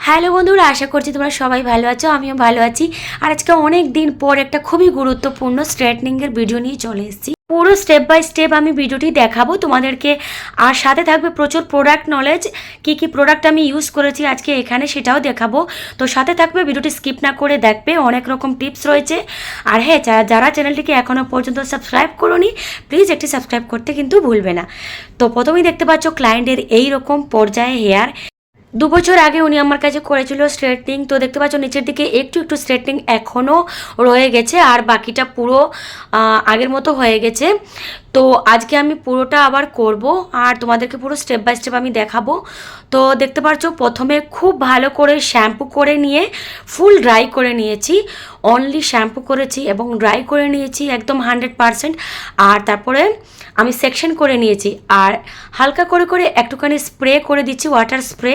Hello বন্ধুরা, আশা করছি তোমরা সবাই ভালো আছো, আমিও ভালো আছি। আর আজকে অনেক দিন পর একটা খুবই গুরুত্বপূর্ণ স্ট্রেটনিংয়ের ভিডিও নিয়ে চলে এসেছি। পুরো স্টেপ বাই স্টেপ আমি ভিডিওটি দেখাবো তোমাদেরকে, আর সাথে থাকবে প্রচুর প্রোডাক্ট নলেজ। কি কি প্রোডাক্ট আমি ইউজ করেছি আজকে এখানে সেটাও দেখাবো। তো সাথে থাকবে, ভিডিওটি স্কিপ না করে দেখবে, অনেক রকম টিপস রয়েছে। আর হ্যাঁ, যারা চ্যানেলটিকে এখনও পর্যন্ত সাবস্ক্রাইব করোনি, প্লিজ একটি সাবস্ক্রাইব করতে কিন্তু ভুলবে না। তো প্রথমেই দেখতে পাচ্ছ ক্লায়েন্টের এই রকম পর্যায়ে হেয়ার। 2 বছর আগে উনি আমার কাছে করেছিল স্ট্রেটনিং। তো দেখতে পাচ্ছ নিচের দিকে একটু একটু স্ট্রেটনিং এখনও রয়ে গেছে, আর বাকিটা পুরো আগের মতো হয়ে গেছে। তো আজকে আমি পুরোটা আবার করব, আর তোমাদেরকে পুরো স্টেপ বাই স্টেপ আমি দেখাবো। তো দেখতে পাচ্ছ প্রথমে খুব ভালো করে শ্যাম্পু করে নিয়ে ফুল ড্রাই করে নিয়েছি। অনলি শ্যাম্পু করেছি এবং ড্রাই করে নিয়েছি একদম 100%। আর তারপরে আমি সেকশন করে নিয়েছি, আর হালকা করে করে একটুখানি স্প্রে করে দিচ্ছি, ওয়াটার স্প্রে।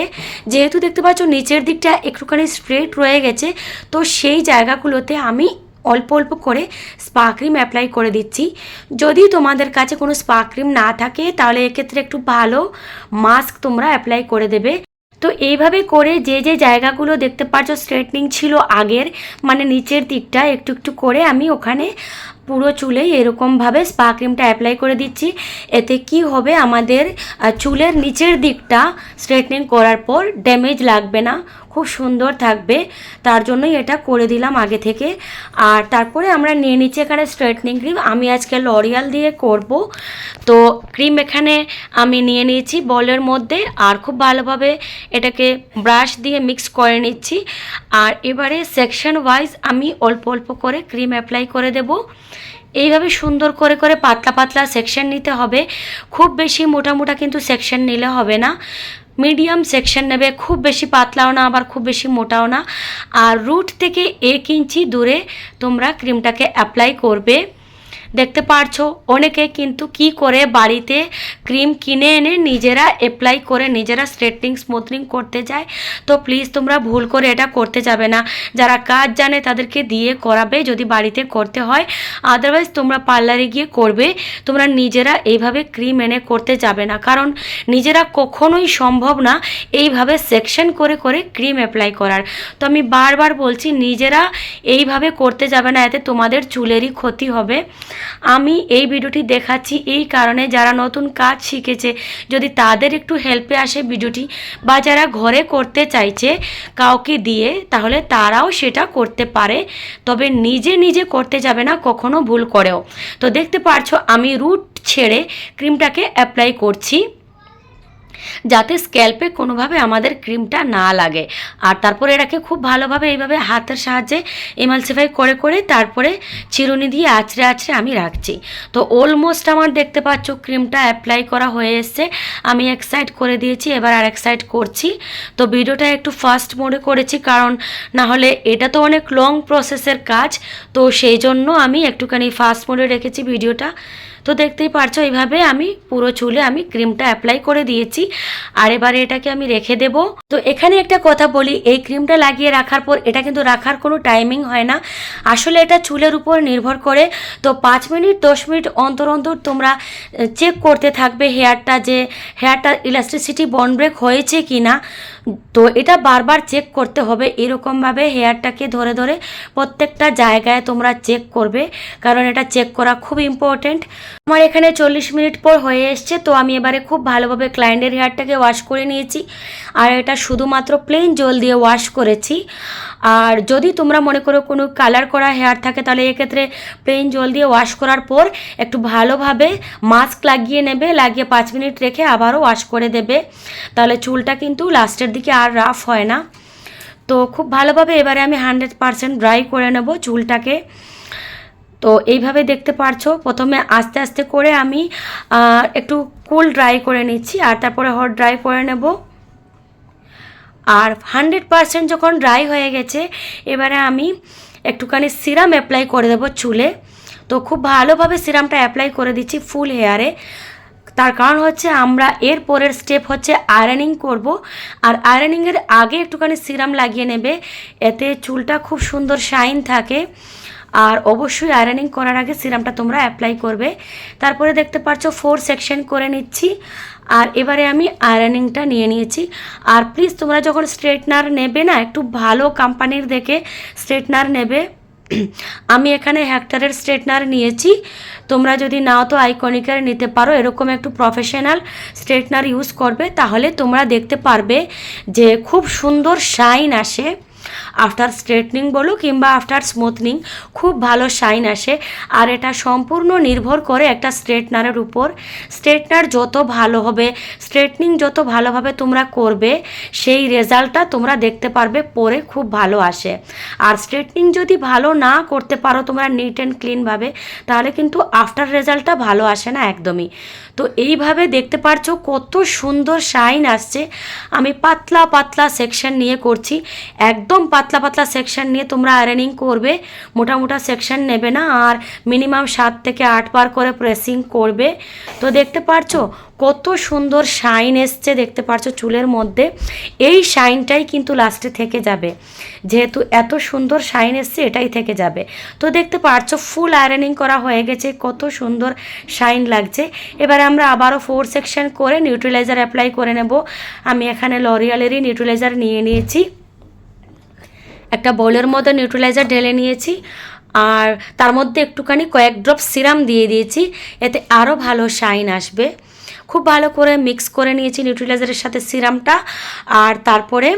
যেহেতু দেখতে পাচ্ছ নিচের দিকটা একটুখানি স্প্রেড রয়ে গেছে, তো সেই জায়গাগুলোতে আমি অল্প অল্প করে স্পা ক্রিম অ্যাপ্লাই করে দিচ্ছি। যদি তোমাদের কাছে কোনো স্পা ক্রিম না থাকে, তাহলে এক্ষেত্রে একটু ভালো মাস্ক তোমরা অ্যাপ্লাই করে দেবে। তো এইভাবে করে যে যে জায়গাগুলো দেখতে পাচ্ছ স্ট্রেটনিং ছিল আগের, মানে নিচের দিকটা একটু একটু করে আমি ওখানে পুরো চুলেই এরকমভাবে স্পা ক্রিমটা অ্যাপ্লাই করে দিচ্ছি। এতে কি হবে, আমাদের চুলের নিচের দিকটা স্ট্রেটনিং করার পর ড্যামেজ লাগবে না, খুব সুন্দর থাকবে। তার জন্যই এটা করে দিলাম আগে থেকে। আর তারপরে আমরা নিয়ে নিচ্ছি এখানে স্ট্রেটনিং ক্রিম। আমি আজকে লরিয়াল দিয়ে করব। তো ক্রিম এখানে আমি নিয়ে নিয়েছি বলের মধ্যে, আর খুব ভালোভাবে এটাকে ব্রাশ দিয়ে মিক্স করে নিচ্ছি। আর এবারে সেকশন ওয়াইজ আমি অল্প অল্প করে ক্রিম অ্যাপ্লাই করে দেব। এইভাবে সুন্দর করে করে পাতলা পাতলা সেকশন নিতে হবে। খুব বেশি মোটা মোটা কিন্তু সেকশন নিলে হবে না, মিডিয়াম সেকশন নেবে, খুব বেশি পাতলাও না আবার খুব বেশি মোটাও না। আর রুট থেকে 1 ইঞ্চি দূরে তোমরা ক্রিমটাকে অ্যাপ্লাই করবে। দেখতে পারছো অনেকে কিন্তু কি করে বাড়িতে ক্রিম কিনে এনে নিজেরা অ্যাপ্লাই করে নিজেরা স্ট্রেটনিং স্মুথনিং করতে যায়। তো প্লিজ তোমরা ভুল করে এটা করতে যাবে না। যারা কাজ জানে তাদেরকে দিয়ে করাবে যদি বাড়িতে করতে হয়, আদারওয়াইজ তোমরা পার্লারে গিয়ে করবে। তোমরা নিজেরা এইভাবে ক্রিম এনে করতে যাবে না, কারণ নিজেরা কখনোই সম্ভব না এইভাবে সেকশন করে করে ক্রিম অ্যাপ্লাই করার। তো আমি বারবার বলছি, নিজেরা এইভাবে করতে যাবে না, এতে তোমাদের চুলেরই ক্ষতি হবে। আমি এই ভিডিওটি দেখাচ্ছি এই কারণে, যারা নতুন কাজ শিখেছে যদি তাদের একটু হেল্পে আসে ভিডিওটি, বা যারা ঘরে করতে চাইছে কাউকে দিয়ে, তাহলে তারাও সেটা করতে পারে। তবে নিজে নিজে করতে যাবে না কখনো ভুল করেও। তো দেখতে পারছো আমি রুট ছেড়ে ক্রিমটাকে অ্যাপ্লাই করছি, যাতে স্ক্যাল্পে কোনোভাবে আমাদের ক্রিমটা না লাগে। আর তারপরে এটাকে খুব ভালোভাবে এইভাবে হাতের সাহায্যে এমালসিফাই করে করে তারপরে চিরুনি দিয়ে আঁচড়ে আঁচড়ে আমি রাখছি। তো অলমোস্ট আমার দেখতে পাচ্ছ ক্রিমটা অ্যাপ্লাই করা হয়ে এসছে। আমি এক সাইড করে দিয়েছি, এবার আর এক সাইড করছি। তো ভিডিওটা একটু ফাস্ট মোডে করেছি, কারণ না হলে এটা তো অনেক লং প্রসেসের কাজ। তো সেই জন্য আমি একটুখানি ফাস্ট মোডে রেখেছি ভিডিওটা। তো দেখতেই পারছো এইভাবে আমি পুরো চুলে আমি ক্রিমটা অ্যাপ্লাই করে দিয়েছি। আর এবারে এটাকে আমি রেখে দেব। তো এখানে একটা কথা বলি, এই ক্রিমটা লাগিয়ে রাখার পর এটা কিন্তু রাখার কোনো টাইমিং হয় না, আসলে এটা চুলের উপর নির্ভর করে। তো 5 মিনিট 10 মিনিট অন্তর অন্তর তোমরা চেক করতে থাকবে হেয়ারটা, যে হেয়ারটার ইলাস্টিসিটি বন্ড ব্রেক হয়েছে কি না। তো এটা বারবার চেক করতে হবে, এরকমভাবে হেয়ারটাকে ধরে ধরে প্রত্যেকটা জায়গায় তোমরা চেক করবে, কারণ এটা চেক করা খুব ইম্পর্টেন্ট। আমার এখানে 40 মিনিট পর হয়ে এসছে। তো আমি এবারে খুব ভালোভাবে ক্লায়েন্টের হেয়ারটাকে ওয়াশ করে নিয়েছি, আর এটা শুধুমাত্র প্লেন জল দিয়ে ওয়াশ করেছি। আর যদি তোমরা মনে করো কোনো কালার করা হেয়ার থাকে, তাহলে এক্ষেত্রে প্লেন জল দিয়ে ওয়াশ করার পর একটু ভালোভাবে মাস্ক লাগিয়ে নেবে, লাগিয়ে 5 মিনিট রেখে আবারও ওয়াশ করে দেবে, তাহলে চুলটা কিন্তু লাস্টের দিকে আর রাফ হয় না। তো খুব ভালোভাবে এবারে আমি 100% ড্রাই করে নেব চুলটাকে। তো এইভাবে দেখতে পারছো প্রথমে আস্তে আস্তে করে আমি একটু কুল ড্রাই করে নিচ্ছি, আর তারপরে হট ড্রাই করে নেব। আর 100% যখন ড্রাই হয়ে গেছে, এবারে আমি একটুখানি সিরাম অ্যাপ্লাই করে দেবো চুলে। তো খুব ভালোভাবে সিরামটা অ্যাপ্লাই করে দিচ্ছি ফুল হেয়ারে। তার কারণ হচ্ছে আমরা এর পরের স্টেপ হচ্ছে আয়রনিং করব, আর আয়রনিংয়ের আগে একটুখানি সিরাম লাগিয়ে নেবে, এতে চুলটা খুব সুন্দর শাইন থাকে। আর অবশ্যই আয়রনিং করার আগে সিরামটা তোমরা অ্যাপ্লাই করবে। তারপরে দেখতে পাচ্ছ 4 সেকশন করে নিচ্ছি। আর এবারে আমি আয়রনিংটা নিয়ে নিয়েছি। আর প্লিজ তোমরা যখন স্ট্রেটনার নেবে না, একটু ভালো কোম্পানির দেখে স্ট্রেটনার নেবে। আমি এখানে হেক্টরের স্ট্রেটনার নিয়েছি, তোমরা যদি নাও তো আইকনিকের নিতে পারো। এরকম একটু প্রফেশনাল স্ট্রেটনার ইউজ করবে, তাহলে তোমরা দেখতে পারবে যে খুব সুন্দর শাইন আসে। আফটার স্ট্রেটনিং বলো কিংবা আফটার স্মুথনিং খুব ভালো শাইন আসে। আর এটা সম্পূর্ণ নির্ভর করে একটা স্ট্রেটনারের উপর। স্ট্রেটনার যত ভালো হবে, স্ট্রেটনিং যত ভালোভাবে তোমরা করবে, সেই রেজাল্টটা তোমরা দেখতে পারবে পরে খুব ভালো আসে। আর স্ট্রেটনিং যদি ভালো না করতে পারো তোমরা নিট অ্যান্ড ক্লিনভাবে, তাহলে কিন্তু আফটার রেজাল্টটা ভালো আসে না একদমই। তো এইভাবে দেখতে পারছো কত সুন্দর শাইন আসছে। আমি পাতলা পাতলা সেকশন নিয়ে করছি, একদম পাতলা পাতলা সেকশন নিয়ে তোমরা আয়রনিং করবে, মোটা মোটা সেকশন নেবে না। আর মিনিমাম 7 থেকে 8 বার করে প্রেসিং করবে। তো দেখতে পারছো কত সুন্দর শাইন এসছে, দেখতে পারছো চুলের মধ্যে। এই শাইনটাই কিন্তু লাস্টে থেকে যাবে, যেহেতু এত সুন্দর শাইন এসছে এটাই থেকে যাবে। তো দেখতে পারছো ফুল আয়রনিং করা হয়ে গেছে, কত সুন্দর শাইন লাগছে। এবারে আমরা আবারও 4 সেকশন করে নিউট্রিলাইজার অ্যাপ্লাই করে নেব। আমি এখানে লরিয়ালেরই নিউট্রিলাইজার নিয়ে নিয়েছি, একটা বোলের মধ্যে নিউট্রিলাইজার ঢেলে নিয়েছি। আর তার মধ্যে একটুখানি কয়েক ড্রপ সিরাম দিয়ে দিয়েছি, এতে আরও ভালো শাইন আসবে। খুব ভালো করে মিক্স করে নিয়েছি নিউট্রিলাইজারের সাথে সিরামটা। আর তারপরে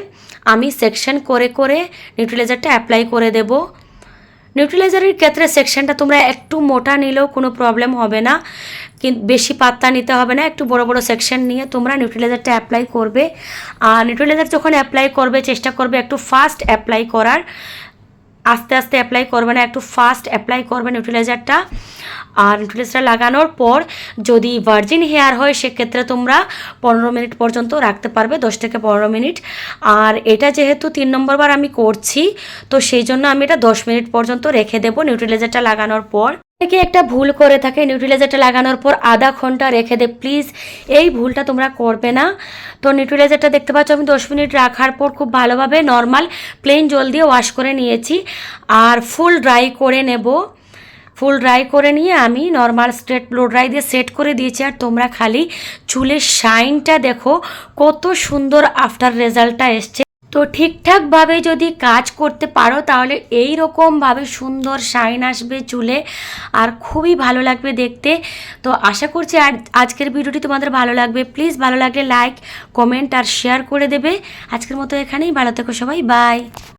আমি সেকশন করে করে নিউট্রিলাইজারটা অ্যাপ্লাই করে দেব। নিউট্রিলাইজারের ক্ষেত্রে সেকশনটা তোমরা একটু মোটা নিলেও কোনো প্রবলেম হবে না, কিন্তু বেশি পাতলা নিতে হবে না। একটু বড় বড় সেকশন নিয়ে তোমরা নিউট্রিলাইজারটা অ্যাপ্লাই করবে। আর নিউট্রিলাইজার যখন অ্যাপ্লাই করবে চেষ্টা করবে একটু ফাস্ট অ্যাপ্লাই করার, আস্তে আস্তে অ্যাপ্লাই করবে না, একটু ফাস্ট অ্যাপ্লাই করবে নিউট্রিলাইজারটা। আর নিউট্রিলাইজারটা লাগানোর পর যদি ভার্জিন হেয়ার হয় সেক্ষেত্রে তোমরা 15 মিনিট পর্যন্ত রাখতে পারবে, 10 থেকে 15 মিনিট। আর এটা যেহেতু 3 নম্বর বার আমি করছি, তো সেই জন্য আমি এটা 10 মিনিট পর্যন্ত রেখে দেবো নিউট্রিলাইজারটা লাগানোর পর। থেকে একটা ভুল করে থাকে, নিউট্রিলাইজারটা লাগানোর পর আধা ঘন্টা রেখে দে, প্লিজ এই ভুলটা তোমরা করবে না। তো নিউট্রিলাইজারটা দেখতে পাচ্ছ আমি 10 মিনিট রাখার পর খুব ভালোভাবে নর্মাল প্লেন জল দিয়ে ওয়াশ করে নিয়েছি। আর ফুল ড্রাই করে নেব, ফুল ড্রাই করে নিয়ে আমি নর্মাল স্ট্রেট ব্লো ড্রাই দিয়ে সেট করে দিয়েছি। আর তোমরা খালি চুলের শাইনটা দেখো কত সুন্দর আফটার রেজাল্টটা এসছে। তো ঠিকঠাকভাবে যদি কাজ করতে পারো তাহলে এই রকমভাবে সুন্দর শাইন আসবে চুলে, আর খুবই ভালো লাগবে দেখতে। তো আশা করছি আজকের ভিডিওটি তোমাদের ভালো লাগবে। প্লিজ ভালো লাগলে লাইক, কমেন্ট আর শেয়ার করে দেবে। আজকের মতো এখানেই, ভালো থেকো সবাই, বাই।